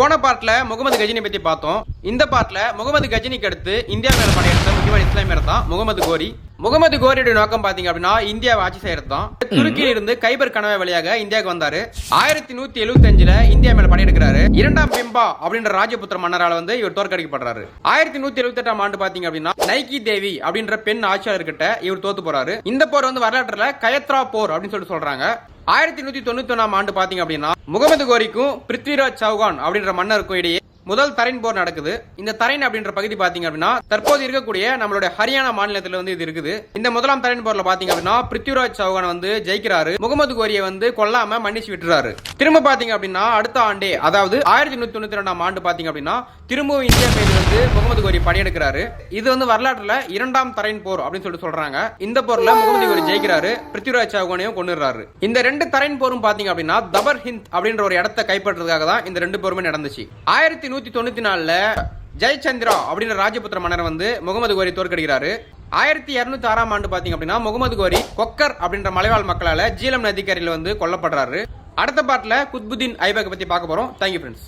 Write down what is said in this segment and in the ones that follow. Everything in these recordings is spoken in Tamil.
போன பார்ட்ல முகமது கஜினி பத்தி பார்த்தோம். இந்த பார்ட்ல முகமது கஜினிக்கு அடுத்து இந்தியா மேல படையெடுத்த முக்கியமான இஸ்லாமியர் தான் முகமது கோரி. முகமது கோரியோட நோக்கம் பாத்தீங்க அப்படின்னா இந்தியாவை ஆட்சி செய்யறது தான். துருக்கியில இருந்து கைபர் கணவாய் வழியாக இந்தியாவுக்கு வந்தாரு. 1175ல இந்தியா மேல படையெடுக்கிறாரு. இரண்டாம் பிம்பா அப்படின்ற ராஜபுத்திர மன்னரால வந்து இவர் தோற்கடிக்கப்படுறாரு. 1178ஆம் ஆண்டு பாத்தீங்க அப்படின்னா நைக்கி தேவி அப்படின்ற பெண் ஆட்சியாளர்கிட்ட இவர் தோத்து போறாரு. இந்த போர் வந்து வரலாற்றுல கயத்ரா போர் அப்படின்னு சொல்றாங்க. 1191ஆம் ஆண்டு பாத்தீங்க அப்படின்னா முகமது கோரிக்கும் பிருத்விராஜ் சௌகான் அப்படின்ற மன்னருக்கும் இடையே முதல் தரைன் போர் நடக்குது. இந்த தரைன் அப்படின்ற பகுதி பாத்தீங்க அப்படின்னா தற்போது இருக்கக்கூடிய நம்மளுடைய ஹரியானா மாநிலத்தில் வந்து இது இருக்குது. இந்த முதலாம் தரைன் போர்ல பாத்தீங்க அப்படின்னா பிருத்விராஜ் சௌகான் வந்து ஜெயிக்கிறாரு. முகமது கோரியை வந்து கொல்லாம மன்னிச்சு விட்டுறாரு. திரும்ப பாத்தீங்க அப்படின்னா அடுத்த ஆண்டே அதாவது 1192ஆம் ஆண்டு பாத்தீங்க அப்படின்னா திரும்பவும் இந்தியா மீது வந்து முகமது கோரி படையெடுக்கிறாரு. இது வந்து வரலாற்றுல இரண்டாம் தரைன் போர் அப்படின்னு சொல்றாங்க. இந்த போர்ல முகமது கோரி ஜெயிக்கிறாரு. பிருத்விராஜ் சௌகானையும் கொன்னுறாரு. இந்த ரெண்டு தரைன் போரும் பாத்தீங்க அப்படின்னா தபர் ஹிந்த் அப்படின்ற ஒரு இடத்தை கைப்பற்றதுக்காக தான் இந்த ரெண்டு போருமே நடந்துச்சு. 1194ல ஜெயச்சந்திரா அப்படின்ற ராஜபுத்திர மன்னர் வந்து முகமது கோரி தோற்கடிக்கிறாரு. 1206ஆம் ஆண்டு பாத்தீங்க அப்படின்னா முகமது கோரி கொக்கர் அப்படின்ற மலைவாழ் மக்களால ஜீலம் நதிக்கரையில் வந்து கொல்லப்படுறாரு. அடுத்த பார்ட்ல குத்புதீன் ஐபக் பத்தி பார்க்க போறோம். Thank you friends.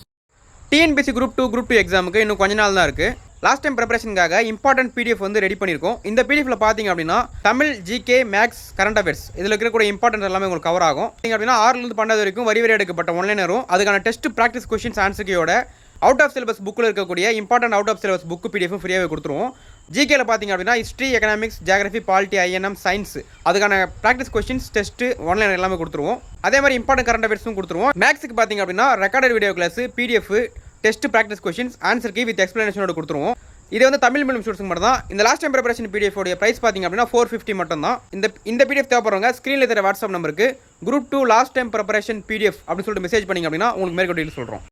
டிஎன்பிசி குரூப் 2 எக்ஸாமுக்கு இன்னும் கொஞ்ச நாள் தான் இருக்கு. லாஸ்ட் டைம் ப்ரிப்பரேஷனுக்காக இம்பார்ட்டன்ட் பிடிஎஃப் வந்து ரெடி பண்ணியிருக்கோம். இந்த பிடிஎஃப்ல பார்த்தீங்க அப்படின்னா Tamil, GK, maths, current affairs இதில் இருக்கக்கூடிய இம்பார்ட்டன்ட் எல்லாமே உங்களுக்கு கவர் ஆகும். நீங்கள் அப்படின்னா 6லேருந்து 12 வரைக்கும் வரி எடுக்கப்பட்ட ஒன்லைனரும் அதுக்கான டெஸ்ட் ப்ராக்டிஸ் கொஸ்டின்ஸ் ஆன்சர்க்கையோட அவுட் ஆஃப் சிலபஸ் புக்கில் இருக்கக்கூடிய important out of syllabus book PDF ஃப்ரீயாகவே கொடுத்துருவோம். ஜிகேல பார்த்தீங்க அப்படின்னா history, economics, geography, polity, INM, science அதுக்கான ப்ராக்டிஸ் கொஸ்டின்ஸ் டெஸ்ட் ஒன்லைன் எல்லாமே கொடுத்துருவோம். அதே மாதிரி இம்பார்ட்டன்ட் கரண்ட் அஃபேர்ஸும் கொடுத்துருவோம். மேக்ஸுக்கு பார்த்தீங்க அப்படின்னா recorded video class, PDF, test practice questions answer key with எக்ஸ்பிளனேஷனோட கொடுத்துருவோம். இது வந்து தமிழ் மீடியம் ஸ்டூடெண்ட்ஸ் மட்டும் தான். இந்த லாஸ்ட் டைம் ப்ரிப்பரேஷன் பிடிஎஃப் உடைய பிரைஸ் பார்த்தீங்க அப்படின்னா 450 மட்டும் தான். இந்த பிடிஎஃப் தேவைப்படுறவங்க ஸ்க்ரீனில் தெரிய வாட்ஸ்அப் நம்பருக்கு group 2 last time preparation PDF அப்படின்னு சொல்லிட்டு மெசேஜ் பண்ணிங்க அப்படின்னா உங்களுக்கு மேற்கொண்டு சொல்கிறோம்.